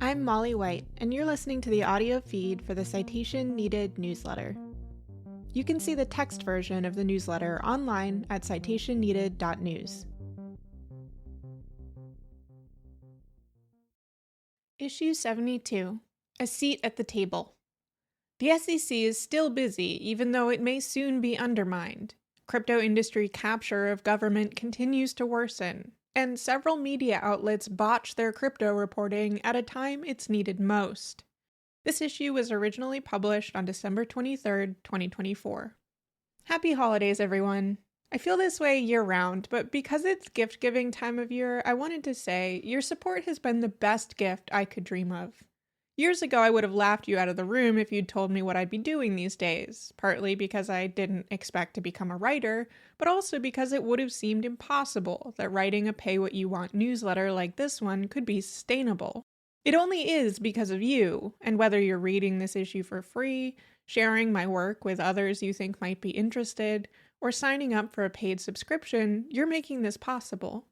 I'm Molly White, and you're listening to the audio feed for the Citation Needed newsletter. You can see the text version of the newsletter online at citationneeded.news. Issue 72, A Seat at the Table. The SEC is still busy, even though it may soon be undermined. Crypto industry capture of government continues to worsen, and several media outlets botch their crypto reporting at a time it's needed most. This issue was originally published on December 23, 2024. Happy holidays, everyone! I feel this way year-round, but because it's gift-giving time of year, I wanted to say your support has been the best gift I could dream of. Years ago, I would have laughed you out of the room if you'd told me what I'd be doing these days, partly because I didn't expect to become a writer, but also because it would have seemed impossible that writing a pay-what-you-want newsletter like this one could be sustainable. It only is because of you, and whether you're reading this issue for free, sharing my work with others you think might be interested, or signing up for a paid subscription, you're making this possible.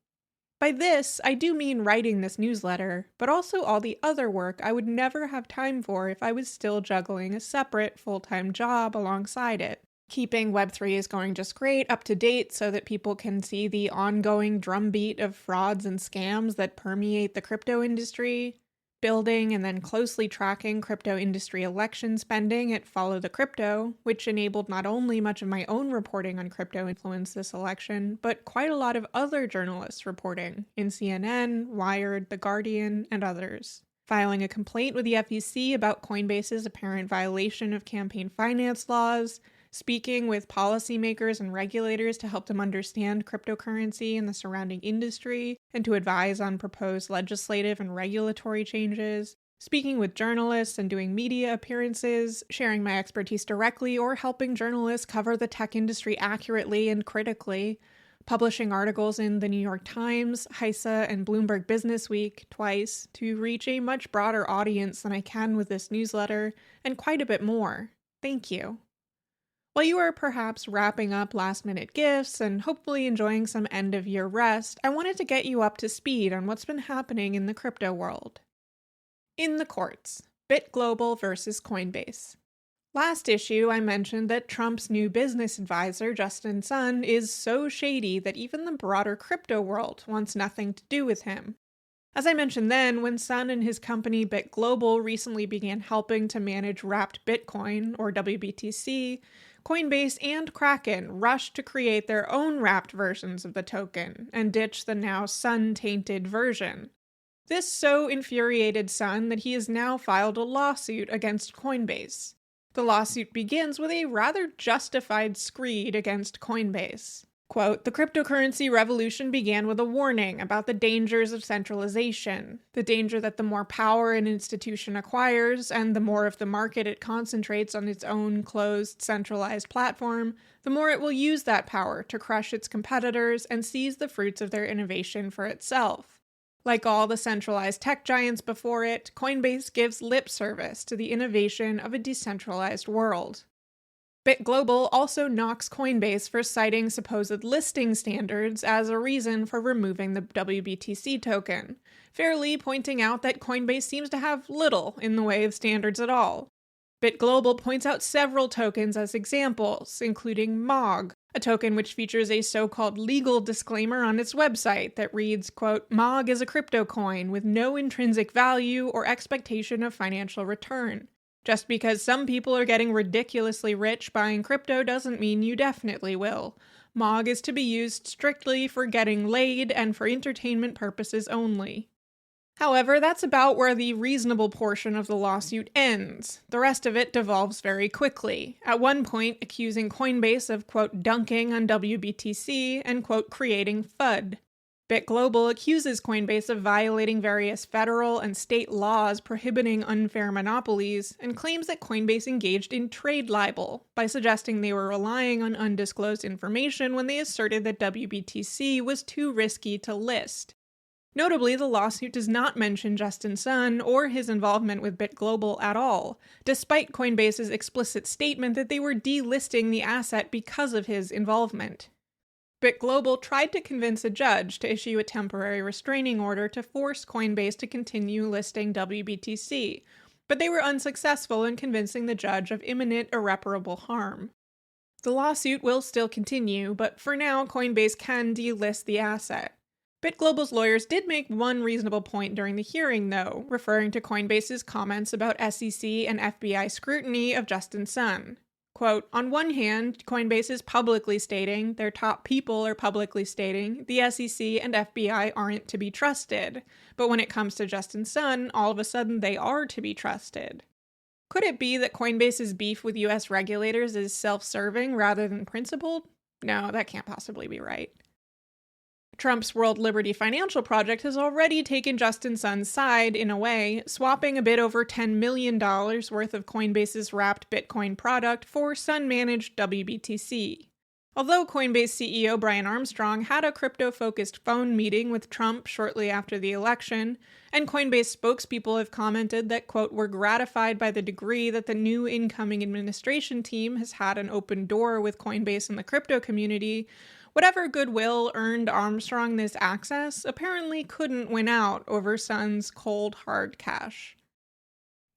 By this, I do mean writing this newsletter, but also all the other work I would never have time for if I was still juggling a separate full-time job alongside it. Keeping Web3 is going just great, up to date, so that people can see the ongoing drumbeat of frauds and scams that permeate the crypto industry. Building and then closely tracking crypto industry election spending at Follow the Crypto, which enabled not only much of my own reporting on crypto influence this election, but quite a lot of other journalists reporting in CNN, Wired, The Guardian, and others. Filing a complaint with the SEC about Coinbase's apparent violation of campaign finance laws, speaking with policymakers and regulators to help them understand cryptocurrency and the surrounding industry, and to advise on proposed legislative and regulatory changes, speaking with journalists and doing media appearances, sharing my expertise directly or helping journalists cover the tech industry accurately and critically, publishing articles in the New York Times, HISA, and Bloomberg Businessweek twice to reach a much broader audience than I can with this newsletter, and quite a bit more. Thank you. While you are perhaps wrapping up last-minute gifts and hopefully enjoying some end-of-year rest, I wanted to get you up to speed on what's been happening in the crypto world. In the courts, BitGlobal versus Coinbase. Last issue, I mentioned that Trump's new business advisor, Justin Sun, is so shady that even the broader crypto world wants nothing to do with him. As I mentioned then, when Sun and his company BitGlobal recently began helping to manage wrapped Bitcoin, or WBTC, Coinbase and Kraken rushed to create their own wrapped versions of the token and ditch the now Sun-tainted version. This so infuriated Sun that he has now filed a lawsuit against Coinbase. The lawsuit begins with a rather justified screed against Coinbase. Quote, "The cryptocurrency revolution began with a warning about the dangers of centralization, the danger that the more power an institution acquires and the more of the market it concentrates on its own closed, centralized platform, the more it will use that power to crush its competitors and seize the fruits of their innovation for itself. Like all the centralized tech giants before it, Coinbase gives lip service to the innovation of a decentralized world." BitGlobal also knocks Coinbase for citing supposed listing standards as a reason for removing the WBTC token, fairly pointing out that Coinbase seems to have little in the way of standards at all. BitGlobal points out several tokens as examples, including MOG, a token which features a so-called legal disclaimer on its website that reads, quote, "MOG is a crypto coin with no intrinsic value or expectation of financial return. Just because some people are getting ridiculously rich buying crypto doesn't mean you definitely will. MOG is to be used strictly for getting laid and for entertainment purposes only." However, that's about where the reasonable portion of the lawsuit ends. The rest of it devolves very quickly, at one point accusing Coinbase of, quote, "dunking on WBTC" and, quote, "creating FUD." BitGlobal accuses Coinbase of violating various federal and state laws prohibiting unfair monopolies and claims that Coinbase engaged in trade libel by suggesting they were relying on undisclosed information when they asserted that WBTC was too risky to list. Notably, the lawsuit does not mention Justin Sun or his involvement with BitGlobal at all, despite Coinbase's explicit statement that they were delisting the asset because of his involvement. BitGlobal tried to convince a judge to issue a temporary restraining order to force Coinbase to continue listing WBTC, but they were unsuccessful in convincing the judge of imminent irreparable harm. The lawsuit will still continue, but for now, Coinbase can delist the asset. BitGlobal's lawyers did make one reasonable point during the hearing, though, referring to Coinbase's comments about SEC and FBI scrutiny of Justin Sun. Quote, on one hand, Coinbase is publicly stating, their top people are publicly stating, the SEC and FBI aren't to be trusted. But when it comes to Justin Sun, all of a sudden they are to be trusted. Could it be that Coinbase's beef with US regulators is self-serving rather than principled? No, that can't possibly be right. Trump's World Liberty Financial Project has already taken Justin Sun's side, in a way, swapping a bit over $10 million worth of Coinbase's wrapped Bitcoin product for Sun-managed WBTC. Although Coinbase CEO Brian Armstrong had a crypto-focused phone meeting with Trump shortly after the election, and Coinbase spokespeople have commented that, quote, we're gratified by the degree that the new incoming administration team has had an open door with Coinbase and the crypto community, whatever goodwill earned Armstrong this access apparently couldn't win out over Sun's cold, hard cash.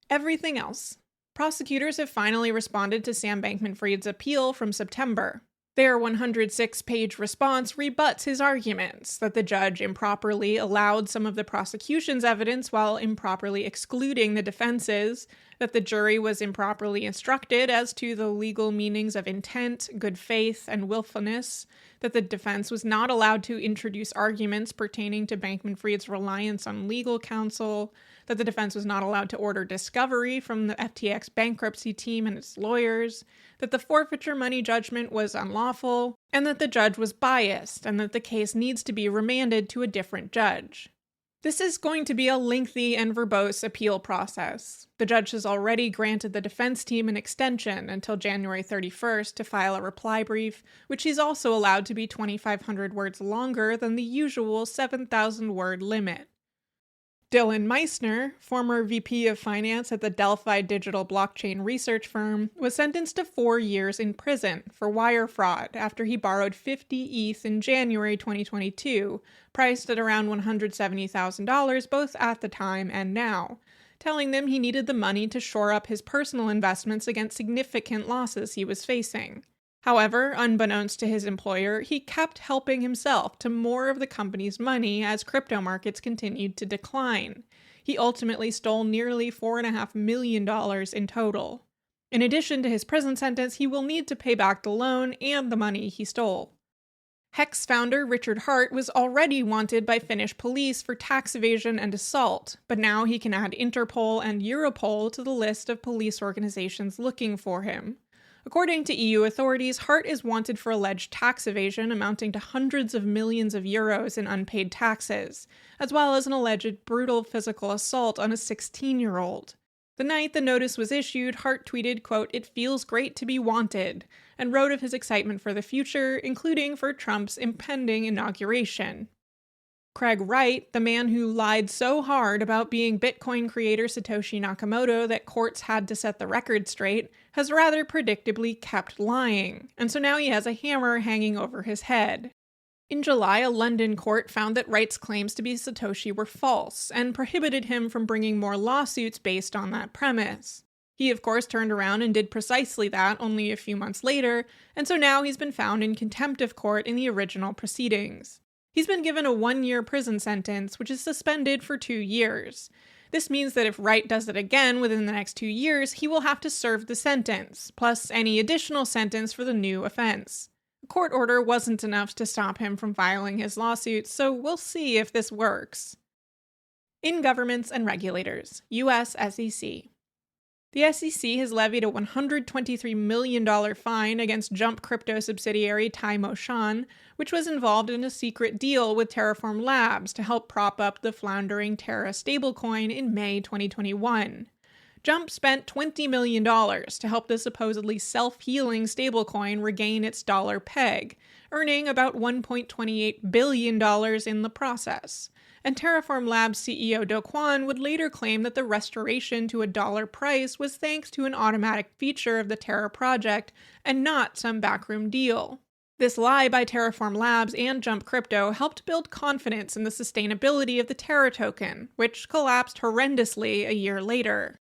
Everything else. Prosecutors have finally responded to Sam Bankman-Fried's appeal from September. Their 106-page response rebuts his arguments that the judge improperly allowed some of the prosecution's evidence while improperly excluding the defense's, that the jury was improperly instructed as to the legal meanings of intent, good faith, and willfulness, that the defense was not allowed to introduce arguments pertaining to Bankman-Fried's reliance on legal counsel, that the defense was not allowed to order discovery from the FTX bankruptcy team and its lawyers, that the forfeiture money judgment was unlawful, and that the judge was biased, and that the case needs to be remanded to a different judge. This is going to be a lengthy and verbose appeal process. The judge has already granted the defense team an extension until January 31st to file a reply brief, which is also allowed to be 2,500 words longer than the usual 7,000-word limit. Dylan Meissner, former VP of Finance at the Delphi digital blockchain research firm, was sentenced to 4 years in prison for wire fraud after he borrowed 50 ETH in January 2022, priced at around $170,000 both at the time and now, telling them he needed the money to shore up his personal investments against significant losses he was facing. However, unbeknownst to his employer, he kept helping himself to more of the company's money as crypto markets continued to decline. He ultimately stole nearly $4.5 million in total. In addition to his prison sentence, he will need to pay back the loan and the money he stole. Hex founder Richard Hart was already wanted by Finnish police for tax evasion and assault, but now he can add Interpol and Europol to the list of police organizations looking for him. According to EU authorities, Hart is wanted for alleged tax evasion amounting to hundreds of millions of euros in unpaid taxes, as well as an alleged brutal physical assault on a 16-year-old. The night the notice was issued, Hart tweeted, quote, "It feels great to be wanted," and wrote of his excitement for the future, including for Trump's impending inauguration. Craig Wright, the man who lied so hard about being Bitcoin creator Satoshi Nakamoto that courts had to set the record straight, has rather predictably kept lying, and so now he has a hammer hanging over his head. In July, a London court found that Wright's claims to be Satoshi were false, and prohibited him from bringing more lawsuits based on that premise. He, of course, turned around and did precisely that only a few months later, and so now he's been found in contempt of court in the original proceedings. He's been given a 1-year prison sentence, which is suspended for 2 years. This means that if Wright does it again within the next 2 years, he will have to serve the sentence, plus any additional sentence for the new offense. A court order wasn't enough to stop him from filing his lawsuit, so we'll see if this works. In governments and regulators, US SEC. The SEC has levied a $123 million fine against Jump crypto subsidiary Taimo Shan, which was involved in a secret deal with Terraform Labs to help prop up the floundering Terra stablecoin in May 2021. Jump spent $20 million to help the supposedly self-healing stablecoin regain its dollar peg, earning about $1.28 billion in the process. And Terraform Labs CEO Do Kwon would later claim that the restoration to a dollar price was thanks to an automatic feature of the Terra project and not some backroom deal. This lie by Terraform Labs and Jump Crypto helped build confidence in the sustainability of the Terra token, which collapsed horrendously a year later.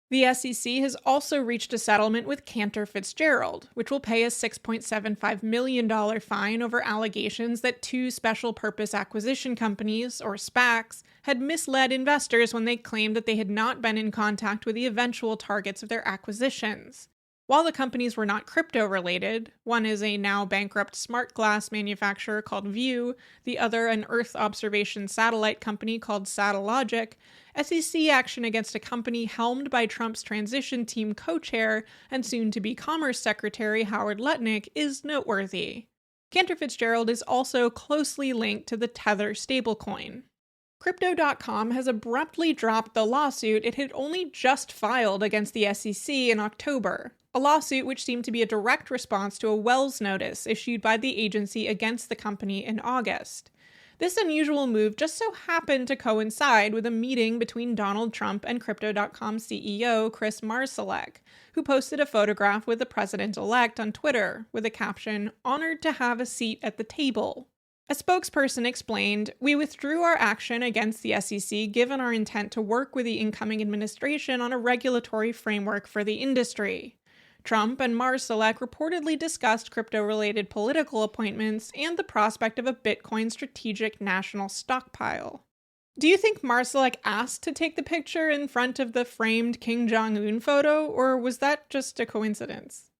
The SEC has also reached a settlement with Cantor Fitzgerald, which will pay a $6.75 million fine over allegations that two special purpose acquisition companies, or SPACs, had misled investors when they claimed that they had not been in contact with the eventual targets of their acquisitions. While the companies were not crypto-related, one is a now bankrupt smart glass manufacturer called View, the other an Earth observation satellite company called Satellogic, SEC action against a company helmed by Trump's transition team co-chair and soon-to-be Commerce Secretary Howard Lutnick is noteworthy. Cantor Fitzgerald is also closely linked to the Tether stablecoin. Crypto.com has abruptly dropped the lawsuit it had only just filed against the SEC in October, a lawsuit which seemed to be a direct response to a Wells notice issued by the agency against the company in August. This unusual move just so happened to coincide with a meeting between Donald Trump and Crypto.com CEO Chris Marsalek, who posted a photograph with the president-elect on Twitter with a caption, "Honored to have a seat at the table." A spokesperson explained, "We withdrew our action against the SEC given our intent to work with the incoming administration on a regulatory framework for the industry." Trump and Marsalek reportedly discussed crypto-related political appointments and the prospect of a Bitcoin strategic national stockpile. Do you think Marsalek asked to take the picture in front of the framed Kim Jong-un photo, or was that just a coincidence?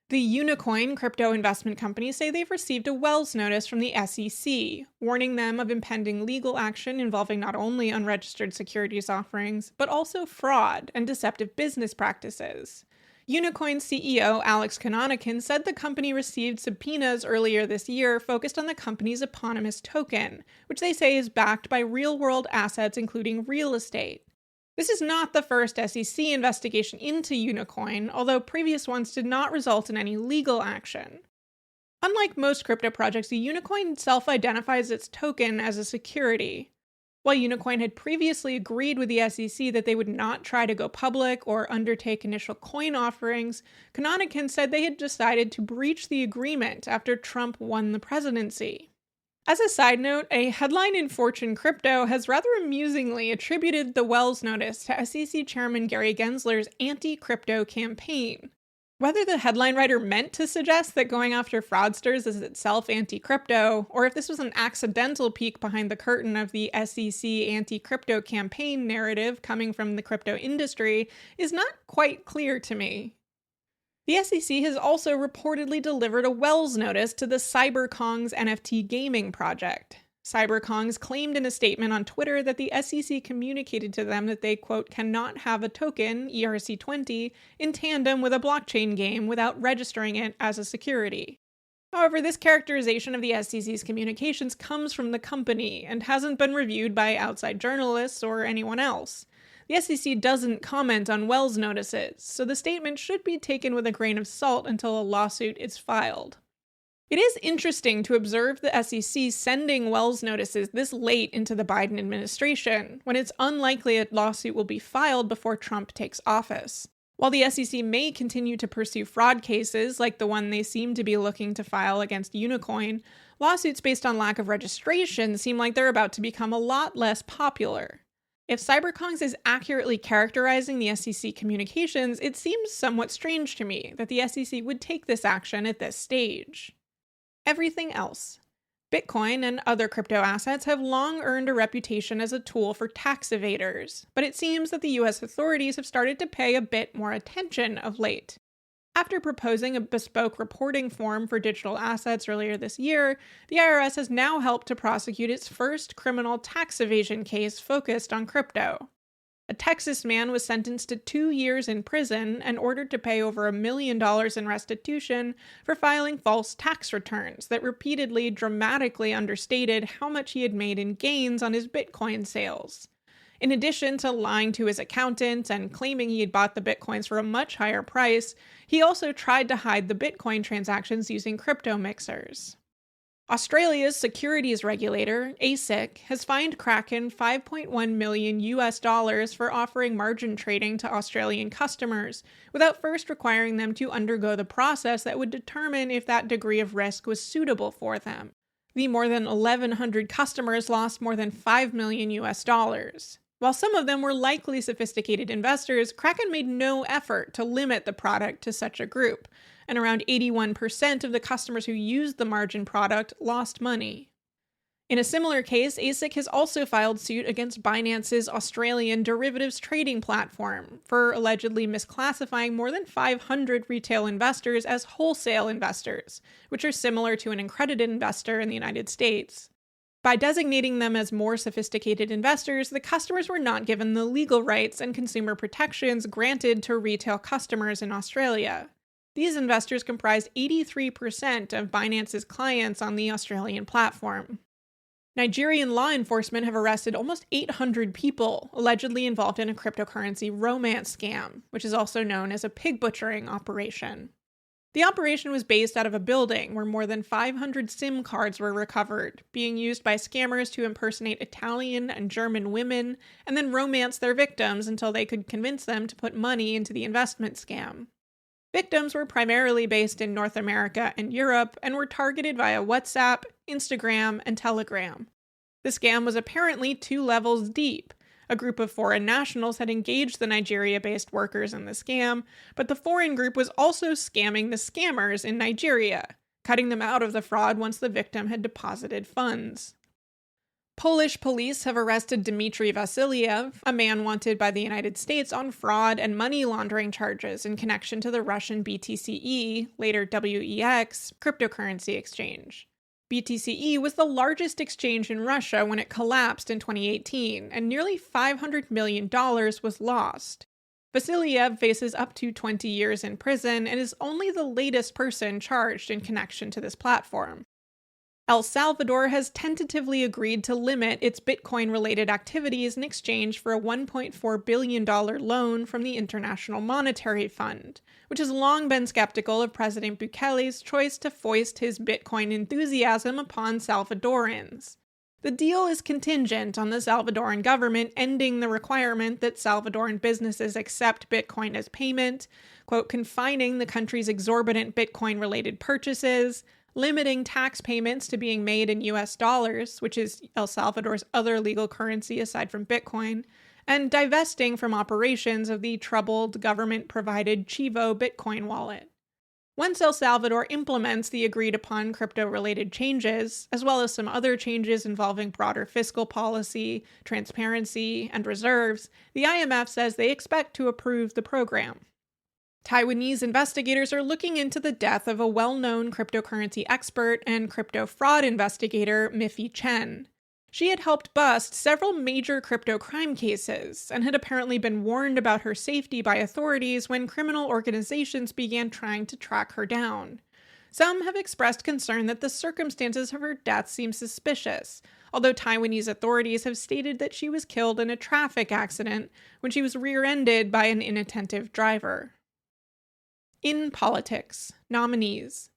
The Unicoin crypto investment companies say they've received a Wells notice from the SEC, warning them of impending legal action involving not only unregistered securities offerings, but also fraud and deceptive business practices. Unicoin CEO Alex Kononenkin said the company received subpoenas earlier this year focused on the company's eponymous token, which they say is backed by real-world assets including real estate. This is not the first SEC investigation into Unicoin, although previous ones did not result in any legal action. Unlike most crypto projects, the Unicoin self-identifies its token as a security. While Unicoin had previously agreed with the SEC that they would not try to go public or undertake initial coin offerings, Kononenkin said they had decided to breach the agreement after Trump won the presidency. As a side note, a headline in Fortune Crypto has rather amusingly attributed the Wells notice to SEC Chairman Gary Gensler's anti-crypto campaign. Whether the headline writer meant to suggest that going after fraudsters is itself anti-crypto, or if this was an accidental peek behind the curtain of the SEC anti-crypto campaign narrative coming from the crypto industry, is not quite clear to me. The SEC has also reportedly delivered a Wells notice to the CyberKongz NFT gaming project. CyberKongz claimed in a statement on Twitter that the SEC communicated to them that they, quote, cannot have a token, ERC20, in tandem with a blockchain game without registering it as a security. However, this characterization of the SEC's communications comes from the company and hasn't been reviewed by outside journalists or anyone else. The SEC doesn't comment on Wells notices, so the statement should be taken with a grain of salt until a lawsuit is filed. It is interesting to observe the SEC sending Wells notices this late into the Biden administration, when it's unlikely a lawsuit will be filed before Trump takes office. While the SEC may continue to pursue fraud cases like the one they seem to be looking to file against Unicoin, lawsuits based on lack of registration seem like they're about to become a lot less popular. If CyberKongz is accurately characterizing the SEC communications, it seems somewhat strange to me that the SEC would take this action at this stage. Everything else. Bitcoin and other crypto assets have long earned a reputation as a tool for tax evaders, but it seems that the US authorities have started to pay a bit more attention of late. After proposing a bespoke reporting form for digital assets earlier this year, the IRS has now helped to prosecute its first criminal tax evasion case focused on crypto. A Texas man was sentenced to 2 years in prison and ordered to pay over $1 million in restitution for filing false tax returns that repeatedly dramatically understated how much he had made in gains on his Bitcoin sales. In addition to lying to his accountant and claiming he had bought the Bitcoins for a much higher price, he also tried to hide the Bitcoin transactions using crypto mixers. Australia's securities regulator, ASIC, has fined Kraken $5.1 million for offering margin trading to Australian customers, without first requiring them to undergo the process that would determine if that degree of risk was suitable for them. The more than 1,100 customers lost more than $5 million. While some of them were likely sophisticated investors, Kraken made no effort to limit the product to such a group, and around 81% of the customers who used the margin product lost money. In a similar case, ASIC has also filed suit against Binance's Australian derivatives trading platform for allegedly misclassifying more than 500 retail investors as wholesale investors, which are similar to an accredited investor in the United States. By designating them as more sophisticated investors, the customers were not given the legal rights and consumer protections granted to retail customers in Australia. These investors comprised 83% of Binance's clients on the Australian platform. Nigerian law enforcement have arrested almost 800 people allegedly involved in a cryptocurrency romance scam, which is also known as a pig butchering operation. The operation was based out of a building where more than 500 SIM cards were recovered, being used by scammers to impersonate Italian and German women and then romance their victims until they could convince them to put money into the investment scam. Victims were primarily based in North America and Europe and were targeted via WhatsApp, Instagram, and Telegram. The scam was apparently 2 levels deep. A group of foreign nationals had engaged the Nigeria-based workers in the scam, but the foreign group was also scamming the scammers in Nigeria, cutting them out of the fraud once the victim had deposited funds. Polish police have arrested Dmitry Vasilyev, a man wanted by the United States on fraud and money laundering charges in connection to the Russian BTCE, later WEX, cryptocurrency exchange. BTCE was the largest exchange in Russia when it collapsed in 2018, and nearly $500 million was lost. Vasilyev faces up to 20 years in prison and is only the latest person charged in connection to this platform. El Salvador has tentatively agreed to limit its Bitcoin-related activities in exchange for a $1.4 billion loan from the International Monetary Fund, which has long been skeptical of President Bukele's choice to foist his Bitcoin enthusiasm upon Salvadorans. The deal is contingent on the Salvadoran government ending the requirement that Salvadoran businesses accept Bitcoin as payment, quote, confining the country's exorbitant Bitcoin-related purchases, limiting tax payments to being made in US dollars, which is El Salvador's other legal currency aside from Bitcoin, and divesting from operations of the troubled government-provided Chivo Bitcoin wallet. Once El Salvador implements the agreed-upon crypto-related changes, as well as some other changes involving broader fiscal policy, transparency, and reserves, the IMF says they expect to approve the program. Taiwanese investigators are looking into the death of a well-known cryptocurrency expert and crypto fraud investigator, Miffy Chen. She had helped bust several major crypto crime cases and had apparently been warned about her safety by authorities when criminal organizations began trying to track her down. Some have expressed concern that the circumstances of her death seem suspicious, although Taiwanese authorities have stated that she was killed in a traffic accident when she was rear-ended by an inattentive driver. In politics, nominees.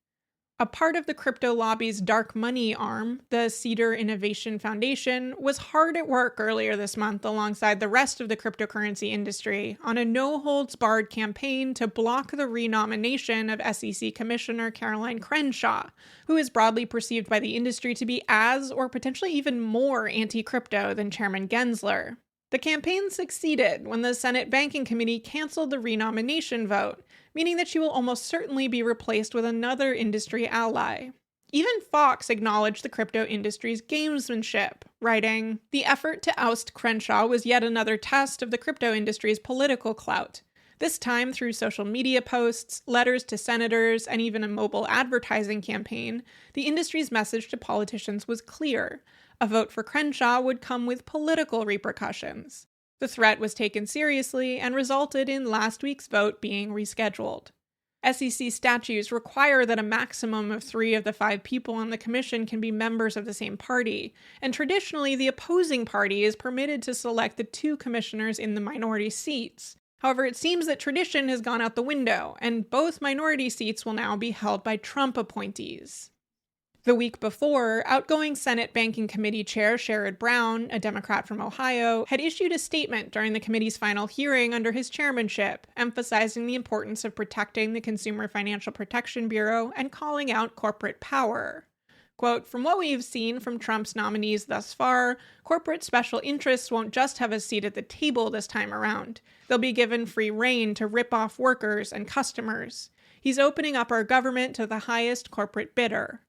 A part of the crypto lobby's dark money arm, the Cedar Innovation Foundation, was hard at work earlier this month alongside the rest of the cryptocurrency industry on a no-holds-barred campaign to block the renomination of SEC Commissioner Caroline Crenshaw, who is broadly perceived by the industry to be as, or potentially even more, anti-crypto than Chairman Gensler. The campaign succeeded when the Senate Banking Committee canceled the renomination vote, meaning that she will almost certainly be replaced with another industry ally. Even Fox acknowledged the crypto industry's gamesmanship, writing, "The effort to oust Crenshaw was yet another test of the crypto industry's political clout. This time through social media posts, letters to senators, and even a mobile advertising campaign, the industry's message to politicians was clear. A vote for Crenshaw would come with political repercussions. The threat was taken seriously and resulted in last week's vote being rescheduled. SEC statutes require that a maximum of 3 of the 5 people on the commission can be members of the same party, and traditionally the opposing party is permitted to select the 2 commissioners in the minority seats. However, it seems that tradition has gone out the window, and both minority seats will now be held by Trump appointees. The week before, outgoing Senate Banking Committee Chair Sherrod Brown, a Democrat from Ohio, had issued a statement during the committee's final hearing under his chairmanship, emphasizing the importance of protecting the Consumer Financial Protection Bureau and calling out corporate power. Quote, "From what we've seen from Trump's nominees thus far, corporate special interests won't just have a seat at the table this time around. They'll be given free rein to rip off workers and customers. He's opening up our government to the highest corporate bidder.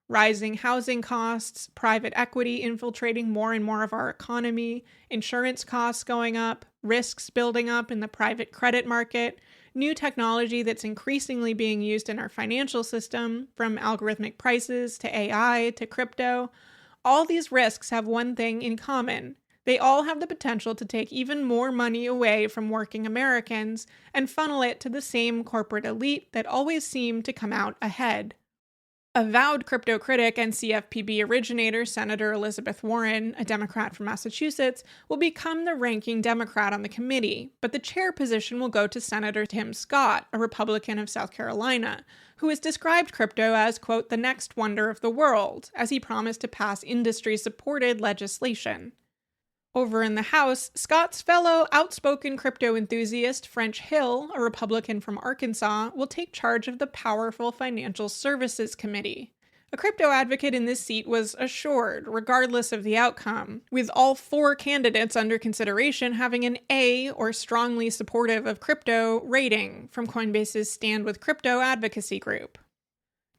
Rising housing costs, private equity infiltrating more and more of our economy, insurance costs going up, risks building up in the private credit market, new technology that's increasingly being used in our financial system, from algorithmic prices to AI to crypto. All these risks have one thing in common. They all have the potential to take even more money away from working Americans and funnel it to the same corporate elite that always seem to come out ahead." Avowed crypto critic and CFPB originator Senator Elizabeth Warren, a Democrat from Massachusetts, will become the ranking Democrat on the committee, but the chair position will go to Senator Tim Scott, a Republican of South Carolina, who has described crypto as, quote, "the next wonder of the world," as he promised to pass industry-supported legislation. Over in the House, Scott's fellow outspoken crypto enthusiast French Hill, a Republican from Arkansas, will take charge of the powerful Financial Services Committee. A crypto advocate in this seat was assured, regardless of the outcome, with all 4 candidates under consideration having an A, or strongly supportive of crypto, rating from Coinbase's Stand with Crypto advocacy group.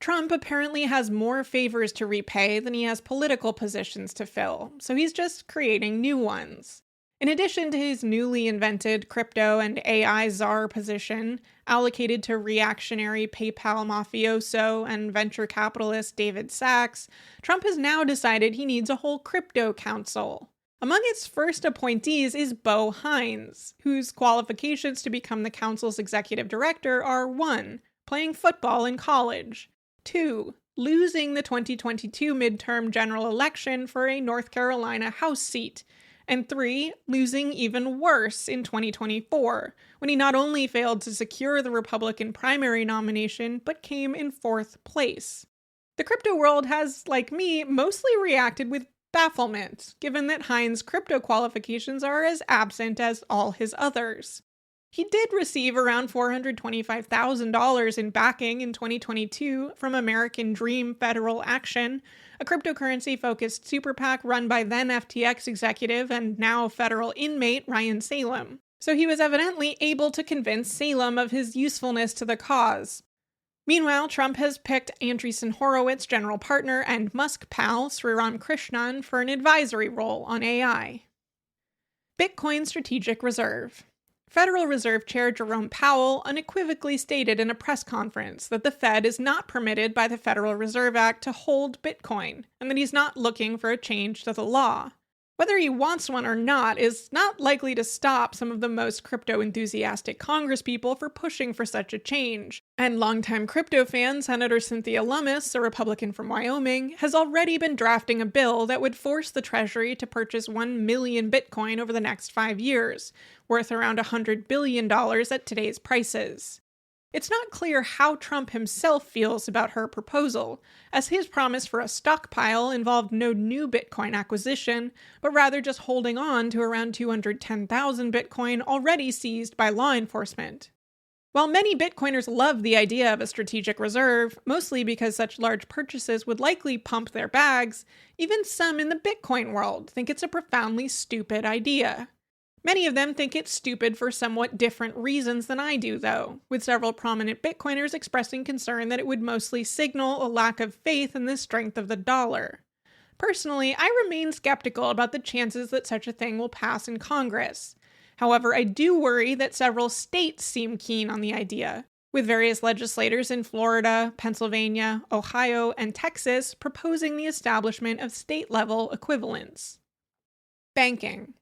Trump apparently has more favors to repay than he has political positions to fill, so he's just creating new ones. In addition to his newly invented crypto and AI czar position, allocated to reactionary PayPal mafioso and venture capitalist David Sachs, Trump has now decided he needs a whole crypto council. Among its first appointees is Bo Hines, whose qualifications to become the council's executive director are 1. Playing football in college, 2. Losing the 2022 midterm general election for a North Carolina House seat, and 3. Losing even worse in 2024, when he not only failed to secure the Republican primary nomination, but came in 4th place. The crypto world has, like me, mostly reacted with bafflement, given that Hines' crypto qualifications are as absent as all his others. He did receive around $425,000 in backing in 2022 from American Dream Federal Action, a cryptocurrency-focused super PAC run by then FTX executive and now federal inmate Ryan Salem. So he was evidently able to convince Salem of his usefulness to the cause. Meanwhile, Trump has picked Andreessen Horowitz general partner and Musk pal Sriram Krishnan for an advisory role on AI. Bitcoin Strategic Reserve. Federal Reserve Chair Jerome Powell unequivocally stated in a press conference that the Fed is not permitted by the Federal Reserve Act to hold Bitcoin, and that he's not looking for a change to the law. Whether he wants one or not is not likely to stop some of the most crypto-enthusiastic congresspeople for pushing for such a change, and longtime crypto fan Senator Cynthia Lummis, a Republican from Wyoming, has already been drafting a bill that would force the Treasury to purchase 1 million Bitcoin over the next 5 years, worth around $100 billion at today's prices. It's not clear how Trump himself feels about her proposal, as his promise for a stockpile involved no new Bitcoin acquisition, but rather just holding on to around 210,000 Bitcoin already seized by law enforcement. While many Bitcoiners love the idea of a strategic reserve, mostly because such large purchases would likely pump their bags, even some in the Bitcoin world think it's a profoundly stupid idea. Many of them think it's stupid for somewhat different reasons than I do, though, with several prominent Bitcoiners expressing concern that it would mostly signal a lack of faith in the strength of the dollar. Personally, I remain skeptical about the chances that such a thing will pass in Congress. However, I do worry that several states seem keen on the idea, with various legislators in Florida, Pennsylvania, Ohio, and Texas proposing the establishment of state-level equivalents. Banking.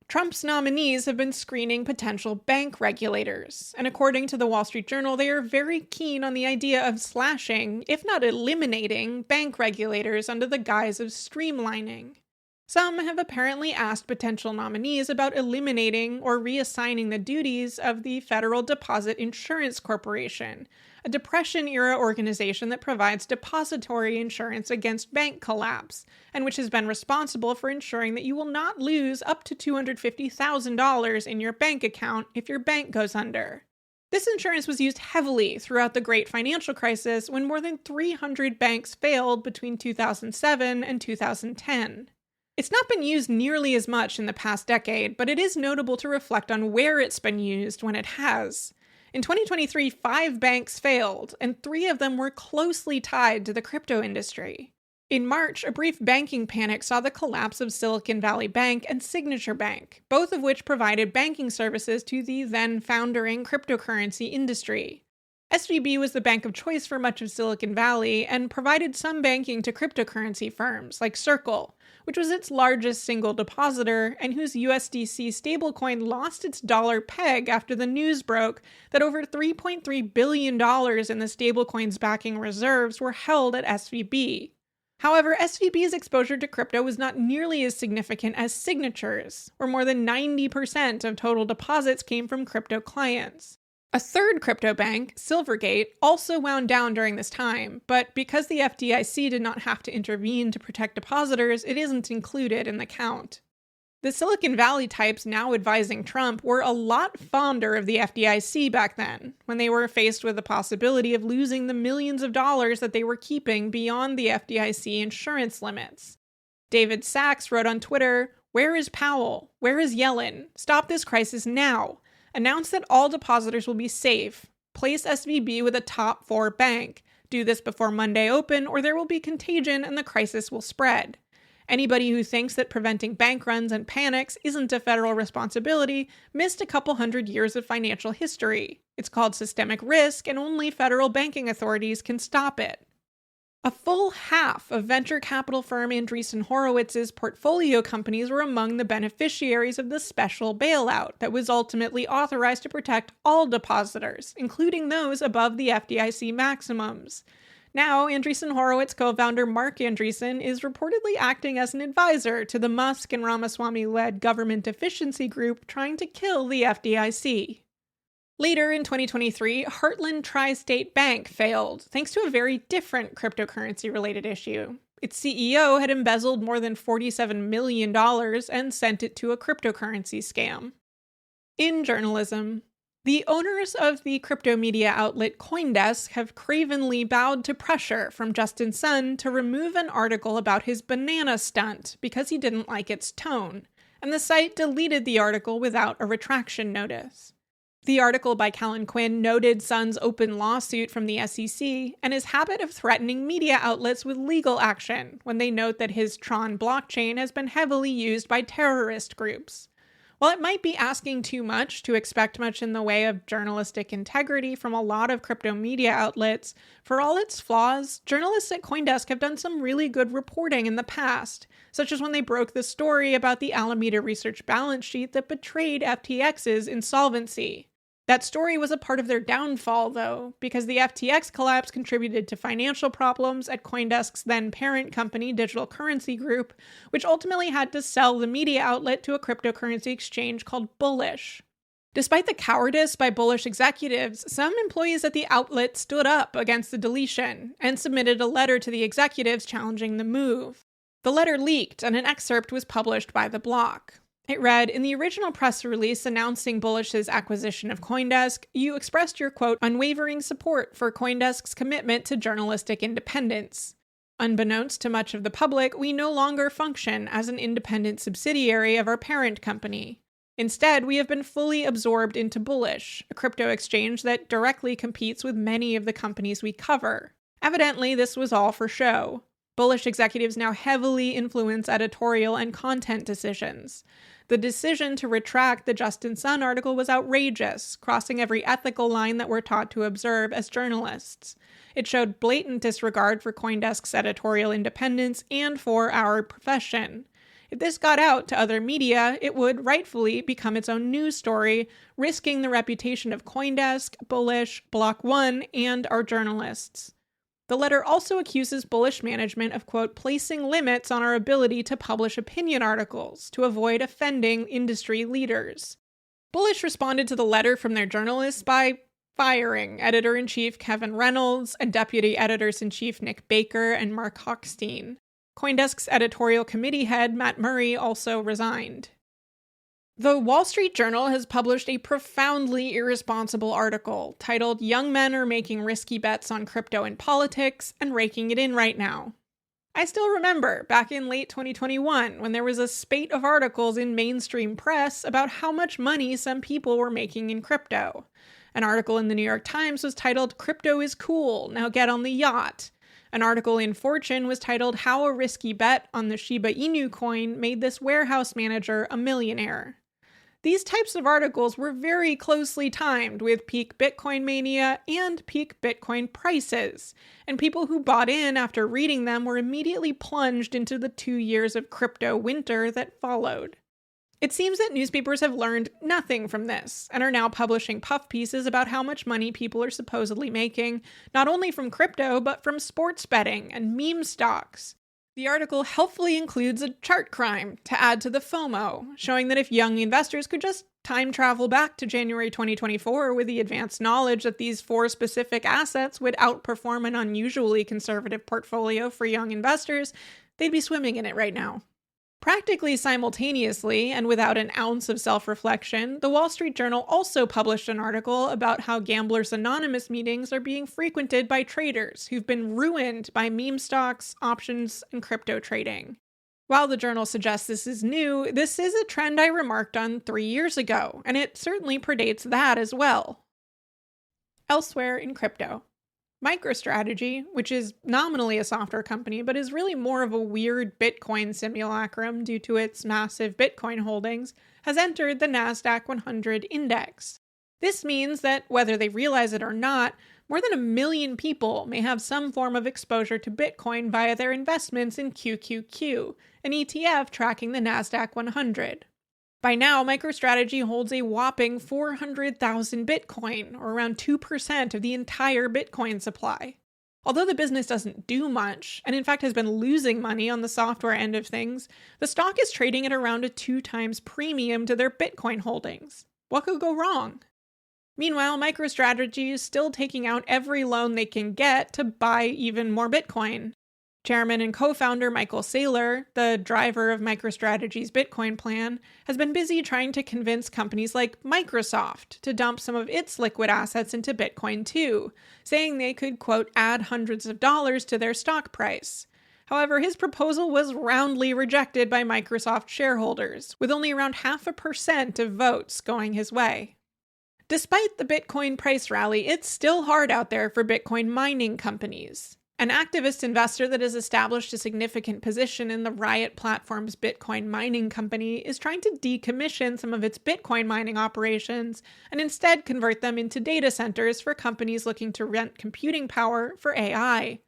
Trump's nominees have been screening potential bank regulators, and according to the Wall Street Journal, they are very keen on the idea of slashing, if not eliminating, bank regulators under the guise of streamlining. Some have apparently asked potential nominees about eliminating or reassigning the duties of the Federal Deposit Insurance Corporation, a Depression-era organization that provides depository insurance against bank collapse, and which has been responsible for ensuring that you will not lose up to $250,000 in your bank account if your bank goes under. This insurance was used heavily throughout the Great Financial Crisis when more than 300 banks failed between 2007 and 2010. It's not been used nearly as much in the past decade, but it is notable to reflect on where it's been used when it has. In 2023, 5 banks failed, and 3 of them were closely tied to the crypto industry. In March, a brief banking panic saw the collapse of Silicon Valley Bank and Signature Bank, both of which provided banking services to the then-foundering cryptocurrency industry. SVB was the bank of choice for much of Silicon Valley and provided some banking to cryptocurrency firms like Circle, which was its largest single depositor and whose USDC stablecoin lost its dollar peg after the news broke that over $3.3 billion in the stablecoin's backing reserves were held at SVB. However, SVB's exposure to crypto was not nearly as significant as Signature's, where more than 90% of total deposits came from crypto clients. A third crypto bank, Silvergate, also wound down during this time, but because the FDIC did not have to intervene to protect depositors, it isn't included in the count. The Silicon Valley types now advising Trump were a lot fonder of the FDIC back then, when they were faced with the possibility of losing the millions of dollars that they were keeping beyond the FDIC insurance limits. David Sachs wrote on Twitter, "Where is Powell? Where is Yellen? Stop this crisis now. Announce that all depositors will be safe. Place SVB with a top 4 bank. Do this before Monday open, or there will be contagion and the crisis will spread. Anybody who thinks that preventing bank runs and panics isn't a federal responsibility missed a couple hundred years of financial history. It's called systemic risk, and only federal banking authorities can stop it." A full half of venture capital firm Andreessen Horowitz's portfolio companies were among the beneficiaries of the special bailout that was ultimately authorized to protect all depositors, including those above the FDIC maximums. Now, Andreessen Horowitz co-founder Mark Andreessen is reportedly acting as an advisor to the Musk and Ramaswamy-led government efficiency group trying to kill the FDIC. Later in 2023, Heartland Tri-State Bank failed, thanks to a very different cryptocurrency-related issue. Its CEO had embezzled more than $47 million and sent it to a cryptocurrency scam. In journalism, the owners of the crypto media outlet CoinDesk have cravenly bowed to pressure from Justin Sun to remove an article about his banana stunt because he didn't like its tone, and the site deleted the article without a retraction notice. The article by Callan Quinn noted Sun's open lawsuit from the SEC and his habit of threatening media outlets with legal action when they note that his Tron blockchain has been heavily used by terrorist groups. While it might be asking too much to expect much in the way of journalistic integrity from a lot of crypto media outlets, for all its flaws, journalists at CoinDesk have done some really good reporting in the past, such as when they broke the story about the Alameda Research balance sheet that betrayed FTX's insolvency. That story was a part of their downfall, though, because the FTX collapse contributed to financial problems at CoinDesk's then-parent company, Digital Currency Group, which ultimately had to sell the media outlet to a cryptocurrency exchange called Bullish. Despite the cowardice by Bullish executives, some employees at the outlet stood up against the deletion and submitted a letter to the executives challenging the move. The letter leaked, and an excerpt was published by the block. It read, "In the original press release announcing Bullish's acquisition of CoinDesk, you expressed your, quote, unwavering support for CoinDesk's commitment to journalistic independence. Unbeknownst to much of the public, we no longer function as an independent subsidiary of our parent company. Instead, we have been fully absorbed into Bullish, a crypto exchange that directly competes with many of the companies we cover. Evidently, this was all for show. Bullish executives now heavily influence editorial and content decisions. The decision to retract the Justin Sun article was outrageous, crossing every ethical line that we're taught to observe as journalists. It showed blatant disregard for CoinDesk's editorial independence and for our profession. If this got out to other media, it would rightfully become its own news story, risking the reputation of CoinDesk, Bullish, Block One, and our journalists." The letter also accuses Bullish management of, quote, placing limits on our ability to publish opinion articles to avoid offending industry leaders. Bullish responded to the letter from their journalists by firing editor-in-chief Kevin Reynolds and deputy editors-in-chief Nick Baker and Mark Hochstein. CoinDesk's editorial committee head Matt Murray also resigned. The Wall Street Journal has published a profoundly irresponsible article titled "Young Men Are Making Risky Bets on Crypto and Politics and Raking It In Right Now." I still remember back in late 2021 when there was a spate of articles in mainstream press about how much money some people were making in crypto. An article in the New York Times was titled "Crypto is Cool, Now Get on the Yacht." An article in Fortune was titled "How a Risky Bet on the Shiba Inu Coin Made This Warehouse Manager a Millionaire." These types of articles were very closely timed with peak Bitcoin mania and peak Bitcoin prices, and people who bought in after reading them were immediately plunged into the 2 years of crypto winter that followed. It seems that newspapers have learned nothing from this and are now publishing puff pieces about how much money people are supposedly making, not only from crypto, but from sports betting and meme stocks. The article helpfully includes a chart crime to add to the FOMO, showing that if young investors could just time travel back to January 2024 with the advanced knowledge that these 4 specific assets would outperform an unusually conservative portfolio for young investors, they'd be swimming in it right now. Practically simultaneously, and without an ounce of self-reflection, the Wall Street Journal also published an article about how Gamblers Anonymous meetings are being frequented by traders who've been ruined by meme stocks, options, and crypto trading. While the journal suggests this is new, this is a trend I remarked on 3 years ago, and it certainly predates that as well. Elsewhere in crypto. MicroStrategy, which is nominally a software company, but is really more of a weird Bitcoin simulacrum due to its massive Bitcoin holdings, has entered the NASDAQ 100 index. This means that, whether they realize it or not, more than 1 million people may have some form of exposure to Bitcoin via their investments in QQQ, an ETF tracking the NASDAQ 100. By now, MicroStrategy holds a whopping 400,000 Bitcoin, or around 2% of the entire Bitcoin supply. Although the business doesn't do much, and in fact has been losing money on the software end of things, the stock is trading at around a 2 times premium to their Bitcoin holdings. What could go wrong? Meanwhile, MicroStrategy is still taking out every loan they can get to buy even more Bitcoin. Chairman and co-founder Michael Saylor, the driver of MicroStrategy's Bitcoin plan, has been busy trying to convince companies like Microsoft to dump some of its liquid assets into Bitcoin too, saying they could, quote, add hundreds of dollars to their stock price. However, his proposal was roundly rejected by Microsoft shareholders, with only around 0.5% of votes going his way. Despite the Bitcoin price rally, it's still hard out there for Bitcoin mining companies. An activist investor that has established a significant position in the Riot Platform's Bitcoin mining company is trying to decommission some of its Bitcoin mining operations and instead convert them into data centers for companies looking to rent computing power for AI.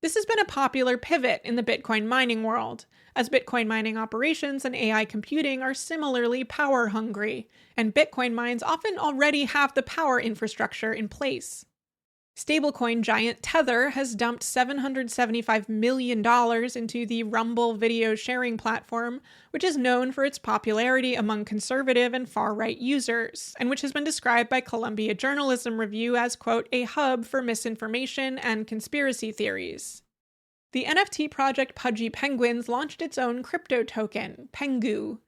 This has been a popular pivot in the Bitcoin mining world, as Bitcoin mining operations and AI computing are similarly power hungry, and Bitcoin mines often already have the power infrastructure in place. Stablecoin giant Tether has dumped $775 million into the Rumble video sharing platform, which is known for its popularity among conservative and far-right users, and which has been described by Columbia Journalism Review as, quote, a hub for misinformation and conspiracy theories. The NFT project Pudgy Penguins launched its own crypto token, Pengu.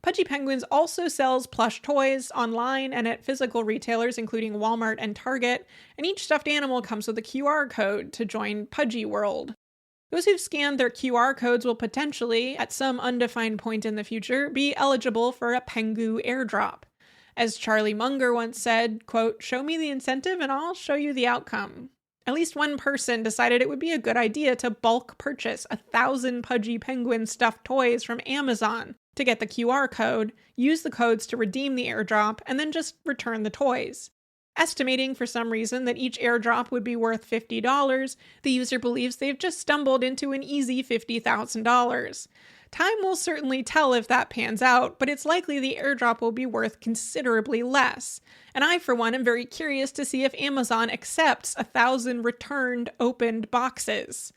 Pudgy Penguins also sells plush toys online and at physical retailers including Walmart and Target, and each stuffed animal comes with a QR code to join Pudgy World. Those who've scanned their QR codes will potentially, at some undefined point in the future, be eligible for a Pengu airdrop. As Charlie Munger once said, quote, show me the incentive and I'll show you the outcome. At least one person decided it would be a good idea to bulk purchase 1,000 Pudgy Penguin stuffed toys from Amazon to get the QR code, use the codes to redeem the airdrop, and then just return the toys. Estimating for some reason that each airdrop would be worth $50, the user believes they've just stumbled into an easy $50,000. Time will certainly tell if that pans out, but it's likely the airdrop will be worth considerably less. And I, for one, am very curious to see if Amazon accepts 1,000 returned, opened boxes.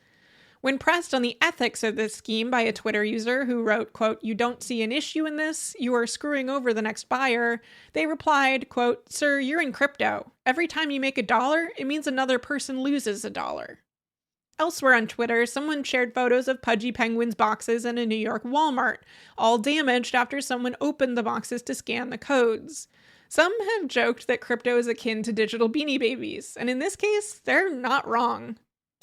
When pressed on the ethics of this scheme by a Twitter user who wrote, quote, "You don't see an issue in this? You are screwing over the next buyer," they replied, quote, "Sir, you're in crypto. Every time you make $1, it means another person loses $1." Elsewhere on Twitter, someone shared photos of Pudgy Penguins boxes in a New York Walmart, all damaged after someone opened the boxes to scan the codes. Some have joked that crypto is akin to digital Beanie Babies, and in this case, they're not wrong.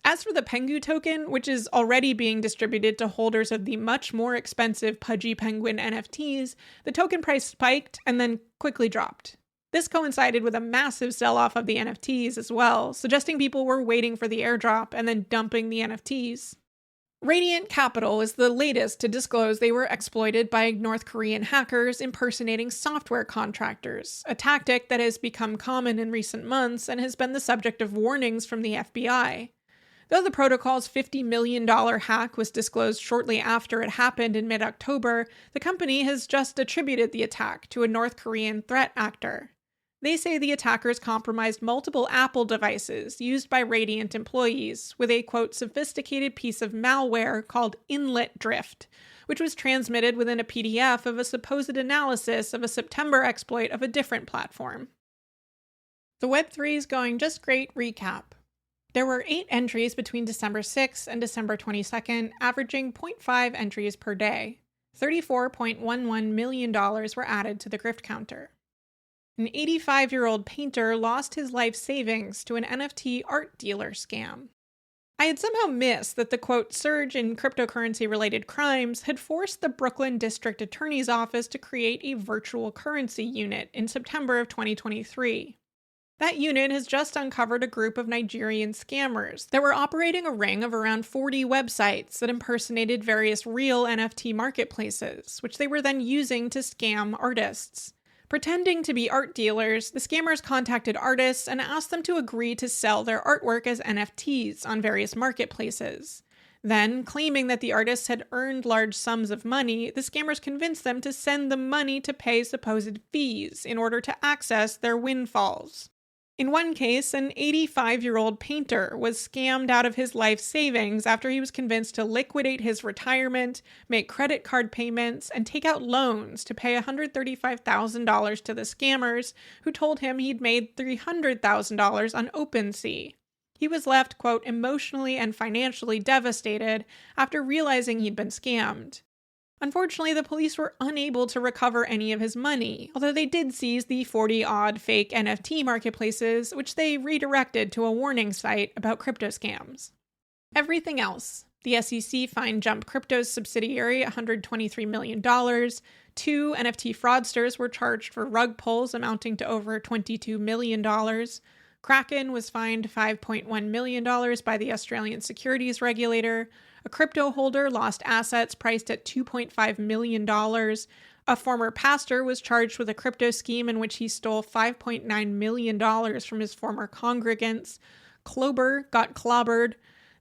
As for the Pengu token, which is already being distributed to holders of the much more expensive Pudgy Penguin NFTs, the token price spiked and then quickly dropped. This coincided with a massive sell-off of the NFTs as well, suggesting people were waiting for the airdrop and then dumping the NFTs. Radiant Capital is the latest to disclose they were exploited by North Korean hackers impersonating software contractors, a tactic that has become common in recent months and has been the subject of warnings from the FBI. Though the protocol's $50 million hack was disclosed shortly after it happened in mid-October, the company has just attributed the attack to a North Korean threat actor. They say the attackers compromised multiple Apple devices used by Radiant employees with a, quote, "sophisticated piece of malware called Inlet Drift," which was transmitted within a PDF of a supposed analysis of a September exploit of a different platform. The Web3's going just great recap. There were 8 entries between December 6th and December 22nd, averaging 0.5 entries per day. $34.11 million were added to the grift counter. An 85-year-old painter lost his life savings to an NFT art dealer scam. I had somehow missed that the, quote, "surge in cryptocurrency-related crimes" had forced the Brooklyn District Attorney's Office to create a virtual currency unit in September of 2023. That unit has just uncovered a group of Nigerian scammers that were operating a ring of around 40 websites that impersonated various real NFT marketplaces, which they were then using to scam artists. Pretending to be art dealers, the scammers contacted artists and asked them to agree to sell their artwork as NFTs on various marketplaces. Then, claiming that the artists had earned large sums of money, the scammers convinced them to send them money to pay supposed fees in order to access their windfalls. In one case, an 85-year-old painter was scammed out of his life savings after he was convinced to liquidate his retirement, make credit card payments, and take out loans to pay $135,000 to the scammers, who told him he'd made $300,000 on OpenSea. He was left, quote, "emotionally and financially devastated" after realizing he'd been scammed. Unfortunately, the police were unable to recover any of his money, although they did seize the 40-odd fake NFT marketplaces, which they redirected to a warning site about crypto scams. Everything else. The SEC fined Jump Crypto's subsidiary $123 million. 2 NFT fraudsters were charged for rug pulls amounting to over $22 million. Kraken was fined $5.1 million by the Australian securities regulator. A crypto holder lost assets priced at $2.5 million. A former pastor was charged with a crypto scheme in which he stole $5.9 million from his former congregants. Klober got clobbered.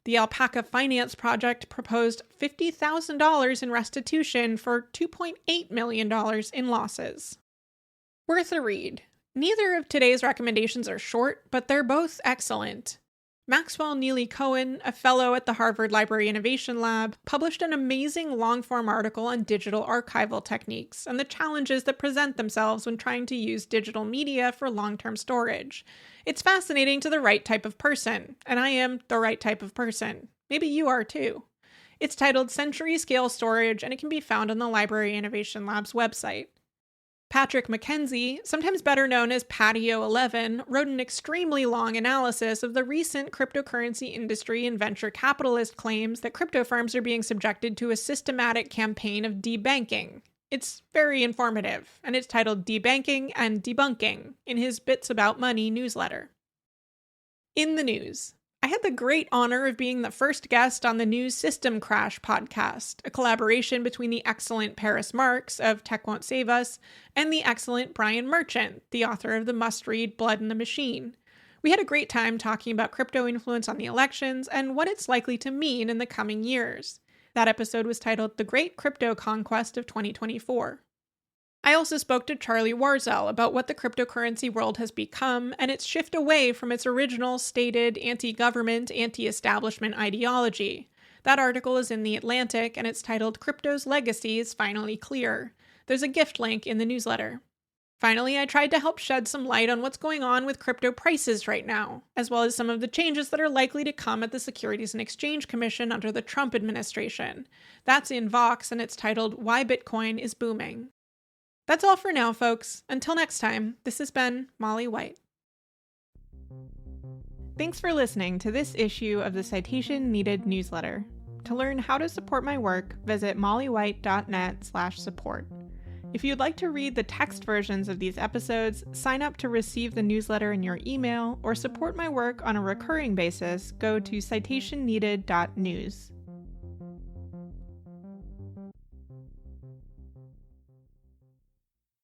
The Alpaca Finance Project proposed $50,000 in restitution for $2.8 million in losses. Worth a read. Neither of today's recommendations are short, but they're both excellent. Maxwell Neely Cohen, a fellow at the Harvard Library Innovation Lab, published an amazing long-form article on digital archival techniques and the challenges that present themselves when trying to use digital media for long-term storage. It's fascinating to the right type of person, and I am the right type of person. Maybe you are too. It's titled Century Scale Storage, and it can be found on the Library Innovation Lab's website. Patrick McKenzie, sometimes better known as Patio 11, wrote an extremely long analysis of the recent cryptocurrency industry and venture capitalist claims that crypto firms are being subjected to a systematic campaign of debanking. It's very informative, and it's titled Debanking and Debunking in his Bits About Money newsletter. In the news, I had the great honor of being the first guest on the new System Crash podcast, a collaboration between the excellent Paris Marks of Tech Won't Save Us and the excellent Brian Merchant, the author of the must-read Blood in the Machine. We had a great time talking about crypto influence on the elections and what it's likely to mean in the coming years. That episode was titled The Great Crypto Conquest of 2024. I also spoke to Charlie Warzel about what the cryptocurrency world has become and its shift away from its original stated anti-government, anti-establishment ideology. That article is in The Atlantic, and it's titled "Crypto's Legacy is Finally Clear." There's a gift link in the newsletter. Finally, I tried to help shed some light on what's going on with crypto prices right now, as well as some of the changes that are likely to come at the Securities and Exchange Commission under the Trump administration. That's in Vox, and it's titled "Why Bitcoin is Booming." That's all for now, folks. Until next time, this has been Molly White. Thanks for listening to this issue of the Citation Needed newsletter. To learn how to support my work, visit mollywhite.net/support. If you'd like to read the text versions of these episodes, sign up to receive the newsletter in your email, or support my work on a recurring basis, go to citationneeded.news.